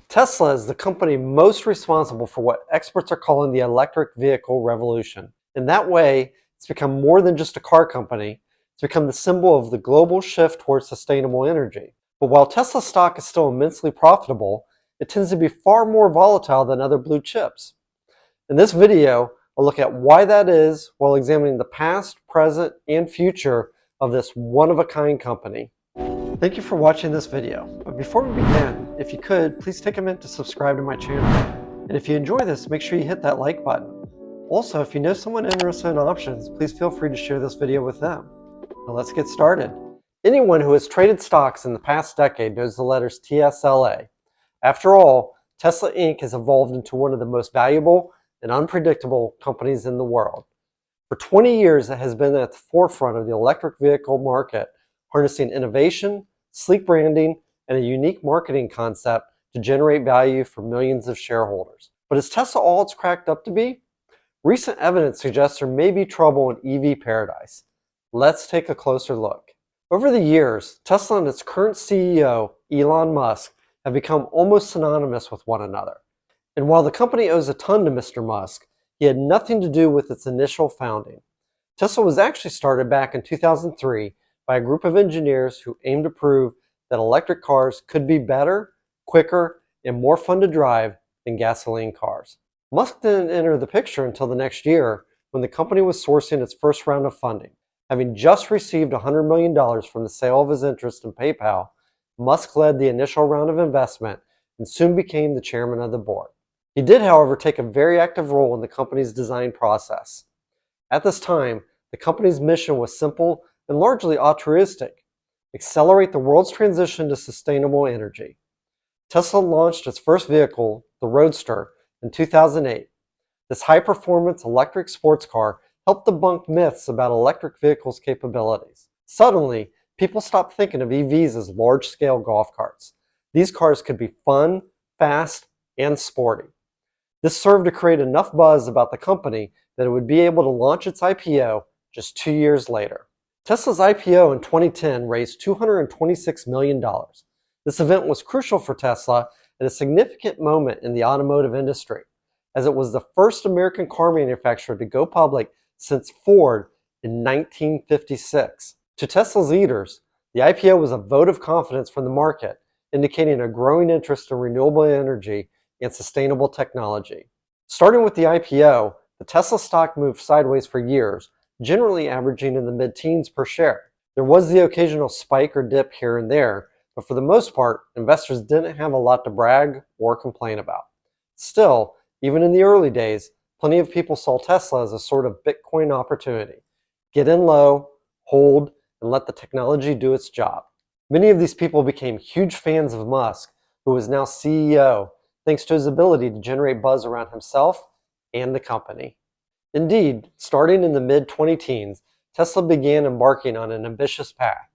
Tesla is the company most responsible for what experts are calling the electric vehicle revolution. In that way, it's become more than just a car company. It's become the symbol of the global shift towards sustainable energy. But while Tesla stock is still immensely profitable, it tends to be far more volatile than other blue chips. In this video, I'll look at why that is while examining the past, present, and future of this one-of-a-kind company. Thank you for watching this video. But before we begin, if you could, please take a minute to subscribe to my channel. And if you enjoy this, make sure you hit that like button. Also, if you know someone interested in options, please feel free to share this video with them. Now let's get started. Anyone who has traded stocks in the past decade knows the letters TSLA. After all, Tesla Inc. has evolved into one of the most valuable and unpredictable companies in the world. For 20 years, it has been at the forefront of the electric vehicle market, harnessing innovation, sleek branding, and a unique marketing concept to generate value for millions of shareholders. But is Tesla all it's cracked up to be? Recent evidence suggests there may be trouble in EV paradise. Let's take a closer look. Over the years, Tesla and its current CEO, Elon Musk, have become almost synonymous with one another. And while the company owes a ton to Mr. Musk, he had nothing to do with its initial founding. Tesla was actually started back in 2003 by a group of engineers who aimed to prove that electric cars could be better, quicker, and more fun to drive than gasoline cars. Musk didn't enter the picture until the next year when the company was sourcing its first round of funding. Having just received $100 million from the sale of his interest in PayPal, Musk led the initial round of investment and soon became the chairman of the board. He did, however, take a very active role in the company's design process. At this time, the company's mission was simple and largely altruistic: accelerate the world's transition to sustainable energy. Tesla launched its first vehicle, the Roadster, in 2008. This high-performance electric sports car helped debunk myths about electric vehicles' capabilities. Suddenly, people stopped thinking of EVs as large-scale golf carts. These cars could be fun, fast, and sporty. This served to create enough buzz about the company that it would be able to launch its IPO just 2 years later. Tesla's IPO in 2010 raised $226 million. This event was crucial for Tesla at a significant moment in the automotive industry, as it was the first American car manufacturer to go public since Ford in 1956. To Tesla's leaders, the IPO was a vote of confidence from the market, indicating a growing interest in renewable energy and sustainable technology. Starting with the IPO, the Tesla stock moved sideways for years, generally averaging in the mid-teens per share. There was the occasional spike or dip here and there, but for the most part, investors didn't have a lot to brag or complain about. Still, even in the early days, plenty of people saw Tesla as a sort of Bitcoin opportunity. Get in low, hold, and let the technology do its job. Many of these people became huge fans of Musk, who is now CEO, thanks to his ability to generate buzz around himself and the company. Indeed, starting in the mid-2010s, Tesla began embarking on an ambitious path.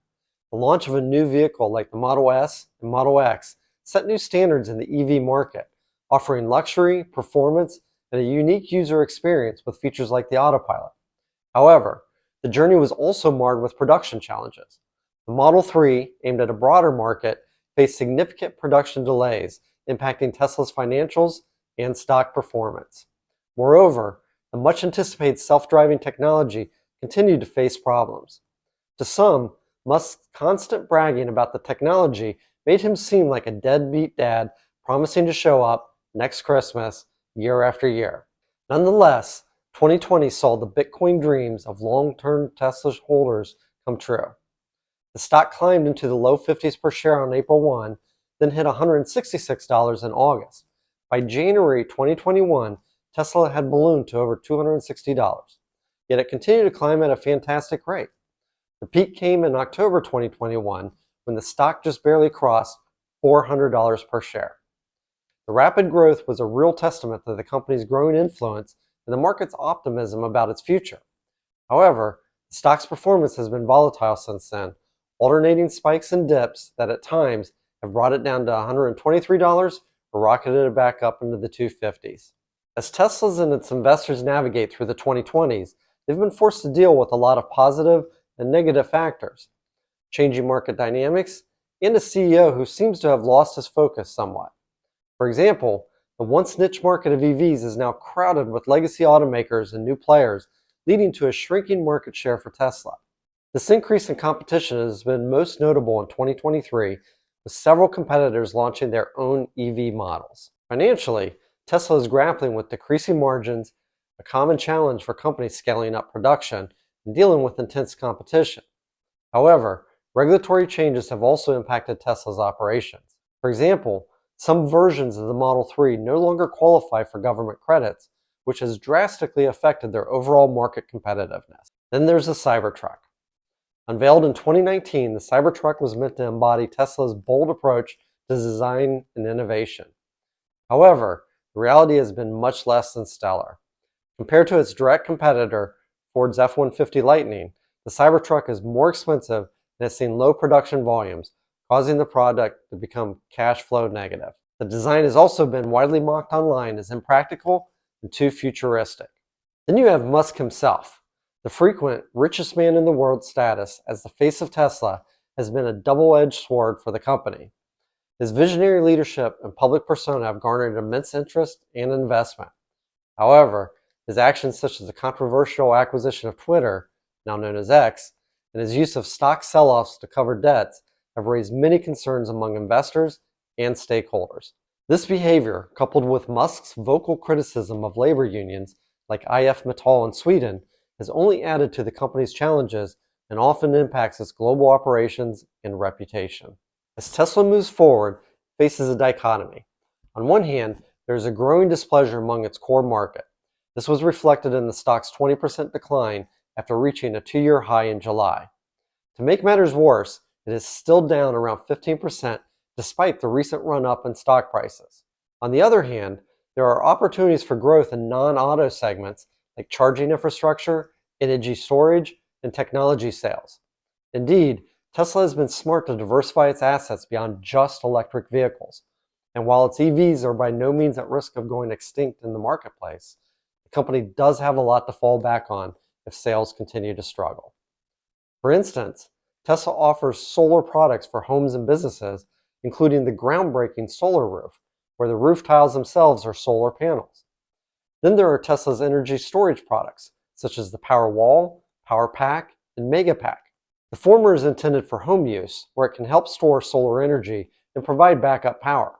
The launch of a new vehicle like the Model S and Model X set new standards in the EV market, offering luxury, performance, and a unique user experience with features like the autopilot. However, the journey was also marred with production challenges. The Model 3, aimed at a broader market, faced significant production delays, impacting Tesla's financials and stock performance. Moreover, the much-anticipated self-driving technology continued to face problems. To some, Musk's constant bragging about the technology made him seem like a deadbeat dad promising to show up next Christmas year after year. Nonetheless, 2020 saw the Bitcoin dreams of long-term Tesla holders come true. The stock climbed into the low 50s per share on April 1, then hit $166 in August. By January 2021, Tesla had ballooned to over $260. Yet it continued to climb at a fantastic rate. The peak came in October 2021 when the stock just barely crossed $400 per share. The rapid growth was a real testament to the company's growing influence and the market's optimism about its future. However, the stock's performance has been volatile since then, alternating spikes and dips that at times have brought it down to $123 or rocketed it back up into the 250s. As Tesla's and its investors navigate through the 2020s, they've been forced to deal with a lot of positive and negative factors, changing market dynamics, and a CEO who seems to have lost his focus somewhat. For example, the once niche market of EVs is now crowded with legacy automakers and new players, leading to a shrinking market share for Tesla. This increase in competition has been most notable in 2023, with several competitors launching their own EV models. Financially, Tesla is grappling with decreasing margins, a common challenge for companies scaling up production and dealing with intense competition. However, regulatory changes have also impacted Tesla's operations. For example, some versions of the Model 3 no longer qualify for government credits, which has drastically affected their overall market competitiveness. Then there's the Cybertruck. Unveiled in 2019, the Cybertruck was meant to embody Tesla's bold approach to design and innovation. However, the reality has been much less than stellar. Compared to its direct competitor, Ford's F-150 Lightning, the Cybertruck is more expensive and has seen low production volumes, causing the product to become cash flow negative. The design has also been widely mocked online as impractical and too futuristic. Then you have Musk himself. The frequent richest man in the world status as the face of Tesla has been a double-edged sword for the company. His visionary leadership and public persona have garnered immense interest and investment. However, his actions such as the controversial acquisition of Twitter, now known as X, and his use of stock sell-offs to cover debts have raised many concerns among investors and stakeholders. This behavior, coupled with Musk's vocal criticism of labor unions like IF Metall in Sweden, has only added to the company's challenges and often impacts its global operations and reputation. As Tesla moves forward, it faces a dichotomy. On one hand, there is a growing displeasure among its core market. This was reflected in the stock's 20% decline after reaching a 2-year high in July. To make matters worse, it is still down around 15% despite the recent run-up in stock prices. On the other hand, there are opportunities for growth in non-auto segments like charging infrastructure, energy storage, and technology sales. Indeed, Tesla has been smart to diversify its assets beyond just electric vehicles. And while its EVs are by no means at risk of going extinct in the marketplace, the company does have a lot to fall back on if sales continue to struggle. For instance, Tesla offers solar products for homes and businesses, including the groundbreaking solar roof, where the roof tiles themselves are solar panels. Then there are Tesla's energy storage products, such as the PowerWall, PowerPack, and Megapack. The former is intended for home use, where it can help store solar energy and provide backup power.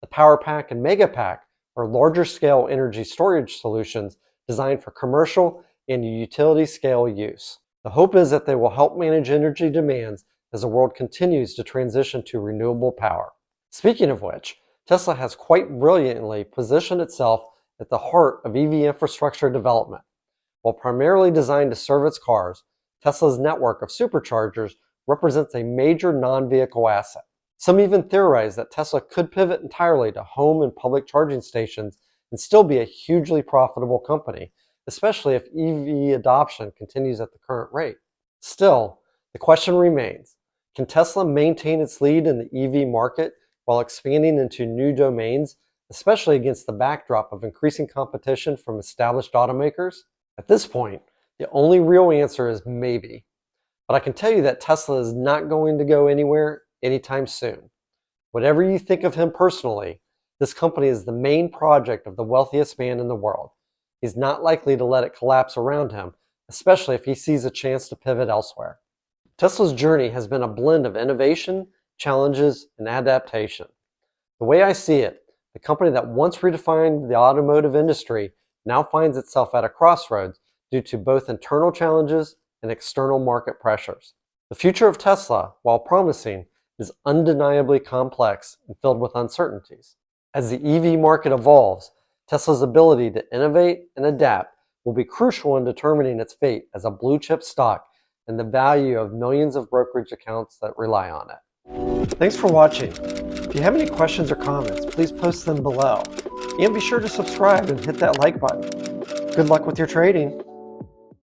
The PowerPack and Megapack are larger-scale energy storage solutions designed for commercial and utility-scale use. The hope is that they will help manage energy demands as the world continues to transition to renewable power. Speaking of which, Tesla has quite brilliantly positioned itself at the heart of EV infrastructure development. While primarily designed to serve its cars, Tesla's network of superchargers represents a major non-vehicle asset. Some even theorize that Tesla could pivot entirely to home and public charging stations and still be a hugely profitable company, especially if EV adoption continues at the current rate. Still, the question remains, can Tesla maintain its lead in the EV market while expanding into new domains, especially against the backdrop of increasing competition from established automakers? At this point, the only real answer is maybe. But I can tell you that Tesla is not going to go anywhere anytime soon. Whatever you think of him personally, this company is the main project of the wealthiest man in the world. He's not likely to let it collapse around him, especially if he sees a chance to pivot elsewhere. Tesla's journey has been a blend of innovation, challenges, and adaptation. The way I see it, the company that once redefined the automotive industry now finds itself at a crossroads due to both internal challenges and external market pressures. The future of Tesla, while promising, is undeniably complex and filled with uncertainties. As the EV market evolves, Tesla's ability to innovate and adapt will be crucial in determining its fate as a blue-chip stock and the value of millions of brokerage accounts that rely on it. Thanks for watching. If you have any questions or comments, please post them below. And be sure to subscribe and hit that like button. Good luck with your trading.